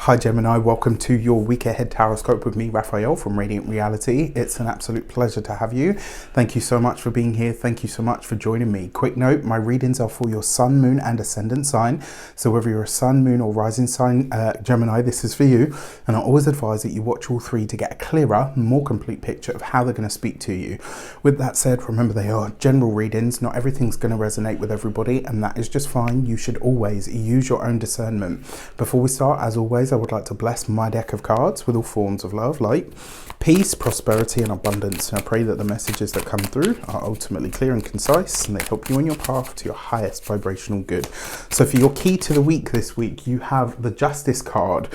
Hi Gemini, welcome to your week ahead Taroscope with me, Raphael from Reydiant Reality. It's an absolute pleasure to have you. Thank you so much for being here. Thank you so much for joining me. Quick note, my readings are for your sun, moon and ascendant sign. So whether you're a sun, moon or rising sign, Gemini, this is for you. And I always advise that you watch all three to get a clearer, more complete picture of how they're going to speak to you. With that said, remember they are general readings. Not everything's going to resonate with everybody, and that is just fine. You should always use your own discernment. Before we start, as always, I would like to bless my deck of cards with all forms of love, light, peace, prosperity and abundance. And I pray that the messages that come through are ultimately clear and concise, and they help you on your path to your highest vibrational good. So for your key to the week this week, you have the Justice card.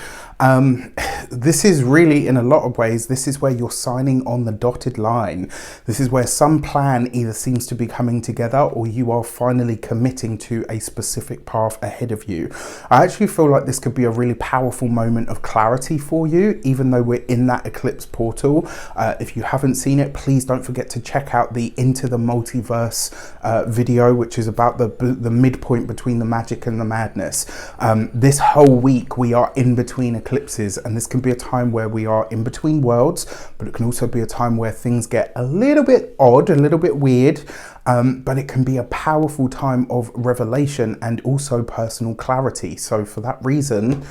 This is really, in a lot of ways, this is where you're signing on the dotted line. This is where some plan either seems to be coming together or you are finally committing to a specific path ahead of you. I actually feel like this could be a really powerful moment of clarity for you, even though we're in that eclipse portal. If you haven't seen it, please don't forget to check out the Into the Multiverse video, which is about the midpoint between the magic and the madness. This whole week we are in between eclipses, and this can be a time where we are in between worlds, but it can also be a time where things get a little bit odd, a little bit weird, but it can be a powerful time of revelation and also personal clarity. So for that reason,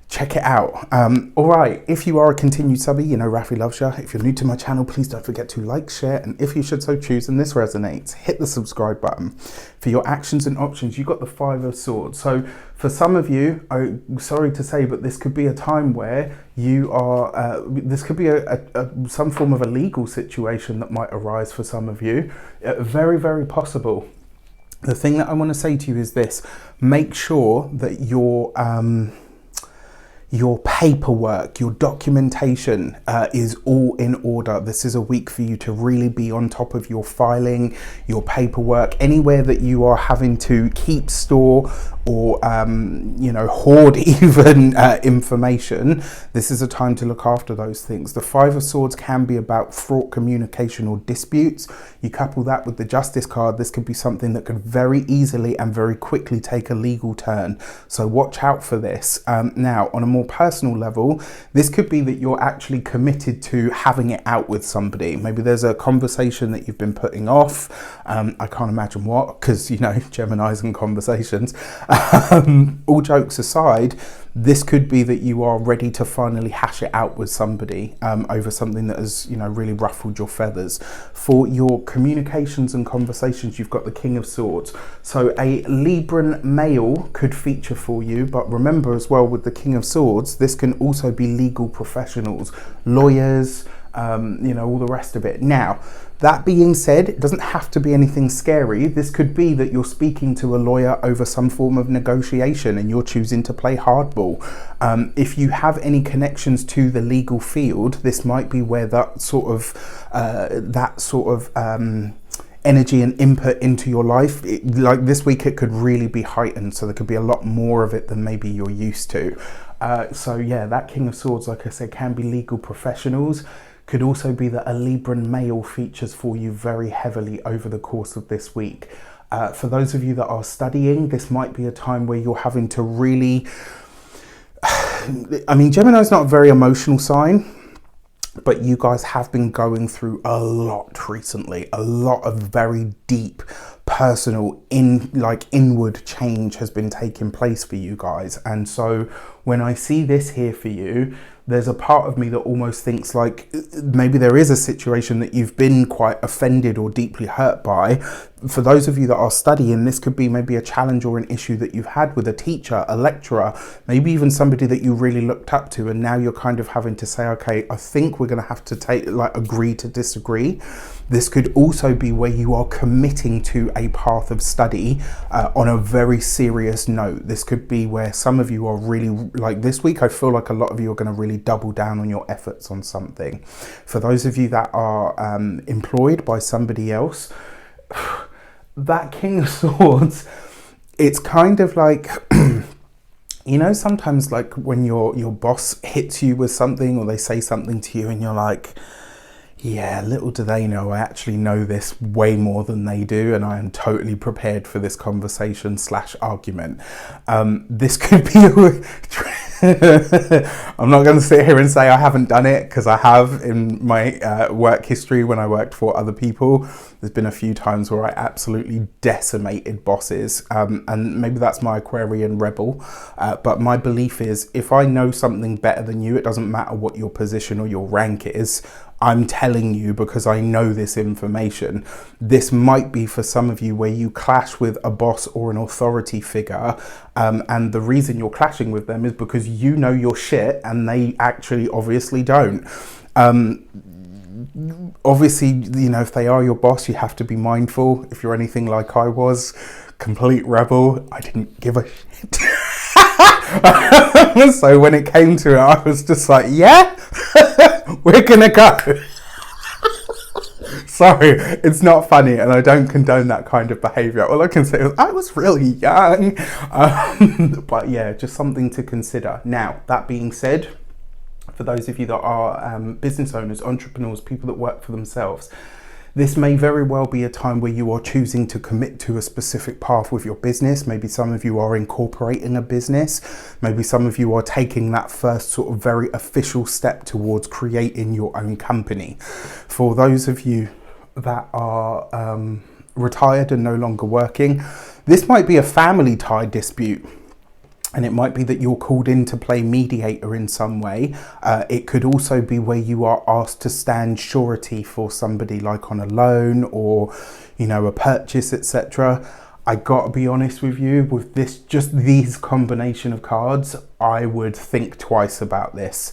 check it out. All right, if you are a continued subby, you know Rafi loves you. If you're new to my channel, please don't forget to like, share, and if you should so choose and this resonates, hit the subscribe button. For your actions and options, you've got the Five of Swords. So for some of you, I'm sorry to say, but this could be a time where you are, this could be some form of a legal situation that might arise for some of you. Very, very possible. The thing that I want to say to you is this: make sure that your paperwork, your documentation is all in order. This is a week for you to really be on top of your filing, your paperwork, anywhere that you are having to keep store or you know, hoard even information. This is a time to look after those things. The Five of Swords can be about fraught communication or disputes. You couple that with the Justice card, this could be something that could very easily and very quickly take a legal turn. So watch out for this. Now, on a more personal level, this could be that you're actually committed to having it out with somebody. Maybe there's a conversation that you've been putting off. I can't imagine what, because, you know, Geminis and conversations. All jokes aside, this could be that you are ready to finally hash it out with somebody over something that has, you know, really ruffled your feathers. For your communications and conversations, you've got the King of Swords. So a Libran male could feature for you, but remember as well with the King of Swords, this can also be legal professionals, lawyers, you know, all the rest of it. Now, that being said, it doesn't have to be anything scary. This could be that you're speaking to a lawyer over some form of negotiation and you're choosing to play hardball. If you have any connections to the legal field, this might be where that sort of energy and input into your life, like this week, it could really be heightened. So there could be a lot more of it than maybe you're used to. So yeah, that King of Swords, like I said, can be legal professionals. Could also be that a Libran male features for you very heavily over the course of this week. For those of you that are studying, this might be a time where you're having to really, I mean, Gemini is not a very emotional sign, but you guys have been going through a lot recently. A lot of very deep, personal, inward change has been taking place for you guys. And so when I see this here for you, there's a part of me that almost thinks like maybe there is a situation that you've been quite offended or deeply hurt by. For those of you that are studying, this could be maybe a challenge or an issue that you've had with a teacher, a lecturer, maybe even somebody that you really looked up to, and now you're kind of having to say, okay, I think we're going to have to agree to disagree. This could also be where you are committing to a path of study on a very serious note. This could be where some of you are really, like this week, I feel like a lot of you are going to really double down on your efforts on something. For those of you that are employed by somebody else, that King of Swords, it's kind of like, you know, sometimes like when your boss hits you with something or they say something to you and you're like, yeah, little do they know, I actually know this way more than they do, and I am totally prepared for this conversation / argument. This could be I'm not going to sit here and say I haven't done it, because I have in my work history when I worked for other people. There's been a few times where I absolutely decimated bosses, and maybe that's my Aquarian rebel, but my belief is if I know something better than you, it doesn't matter what your position or your rank is, I'm telling you because I know this information. This might be for some of you where you clash with a boss or an authority figure, and the reason you're clashing with them is because you know your shit and they actually obviously don't. Obviously, you know, if they are your boss, you have to be mindful. If you're anything like I was, complete rebel, I didn't give a shit. So when it came to it, I was just like, yeah, we're gonna go. Sorry, it's not funny, and I don't condone that kind of behaviour. All I can say is I was really young. But yeah, just something to consider. Now, that being said, for those of you that are business owners, entrepreneurs, people that work for themselves, this may very well be a time where you are choosing to commit to a specific path with your business. Maybe some of you are incorporating a business. Maybe some of you are taking that first sort of very official step towards creating your own company. For those of you that are retired and no longer working, this might be a family tie dispute. And it might be that you're called in to play mediator in some way. It could also be where you are asked to stand surety for somebody, like on a loan or, you know, a purchase, etc. I gotta be honest with you, with this, just these combination of cards, I would think twice about this.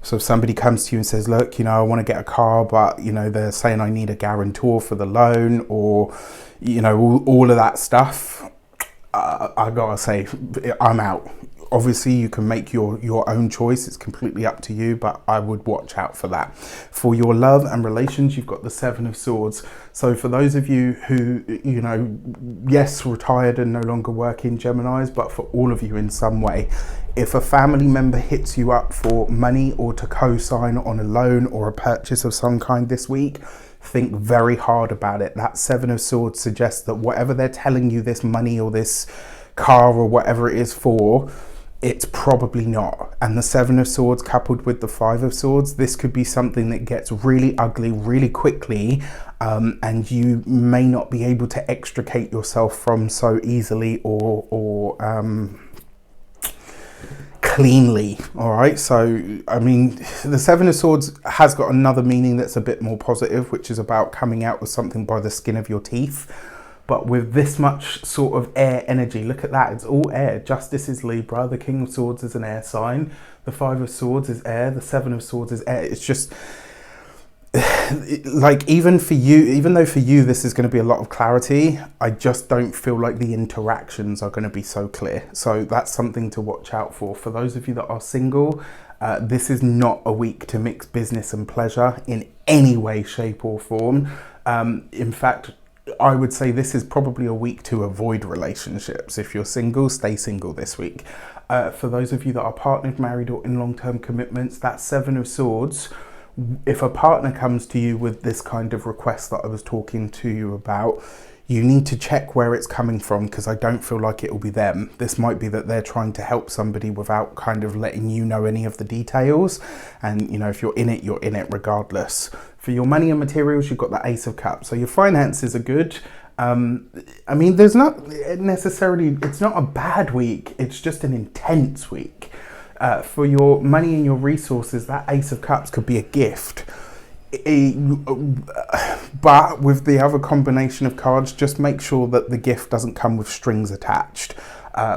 So if somebody comes to you and says, look, you know, I want to get a car, but, you know, they're saying I need a guarantor for the loan, or, you know, all of that stuff, I gotta say, I'm out. Obviously, you can make your own choice. It's completely up to you, but I would watch out for that. For your love and relations, you've got the Seven of Swords. So for those of you who, you know, yes, retired and no longer working, Geminis, but for all of you in some way, if a family member hits you up for money or to co-sign on a loan or a purchase of some kind this week, think very hard about it. That Seven of Swords suggests that whatever they're telling you this money or this car or whatever it is for, it's probably not. And the Seven of Swords coupled with the Five of Swords, this could be something that gets really ugly really quickly, and you may not be able to extricate yourself from so easily or cleanly. All right, so I mean, the Seven of Swords has got another meaning that's a bit more positive, which is about coming out with something by the skin of your teeth. But with this much sort of air energy, look at that, it's all air. Justice is Libra, the King of Swords is an air sign, the Five of Swords is air, the Seven of Swords is air. It's just like, even for you, even though for you this is going to be a lot of clarity, I just don't feel like the interactions are going to be so clear. So that's something to watch out for. For those of you that are single, this is not a week to mix business and pleasure in any way, shape or form. In fact, I would say this is probably a week to avoid relationships. If you're single, stay single this week. For those of you that are partnered, married or in long-term commitments, that Seven of Swords, if a partner comes to you with this kind of request that I was talking to you about, you need to check where it's coming from, because I don't feel like it will be them. This might be that they're trying to help somebody without kind of letting you know any of the details. And, you know, if you're in it regardless. For your money and materials, you've got the Ace of Cups. So your finances are good. I mean, there's not necessarily, it's not a bad week. It's just an intense week. For your money and your resources, that Ace of Cups could be a gift. But with the other combination of cards, just make sure that the gift doesn't come with strings attached.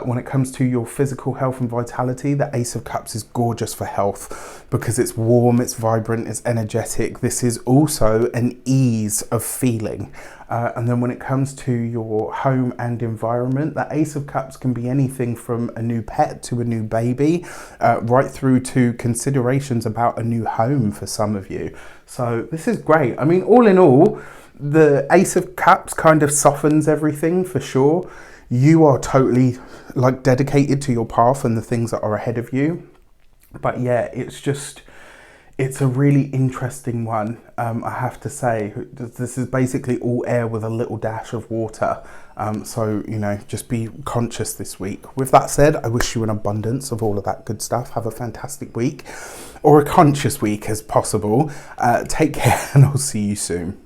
When it comes to your physical health and vitality, the Ace of Cups is gorgeous for health because it's warm, it's vibrant, it's energetic. This is also an ease of feeling. And then when it comes to your home and environment, the Ace of Cups can be anything from a new pet to a new baby, right through to considerations about a new home for some of you. So this is great. I mean, all in all, the Ace of Cups kind of softens everything for sure. You are totally like dedicated to your path and the things that are ahead of you. But yeah, it's just, It's a really interesting one, I have to say. This is basically all air with a little dash of water. So, you know, just be conscious this week. With that said, I wish you an abundance of all of that good stuff. Have a fantastic week, or a conscious week as possible. Take care, and I'll see you soon.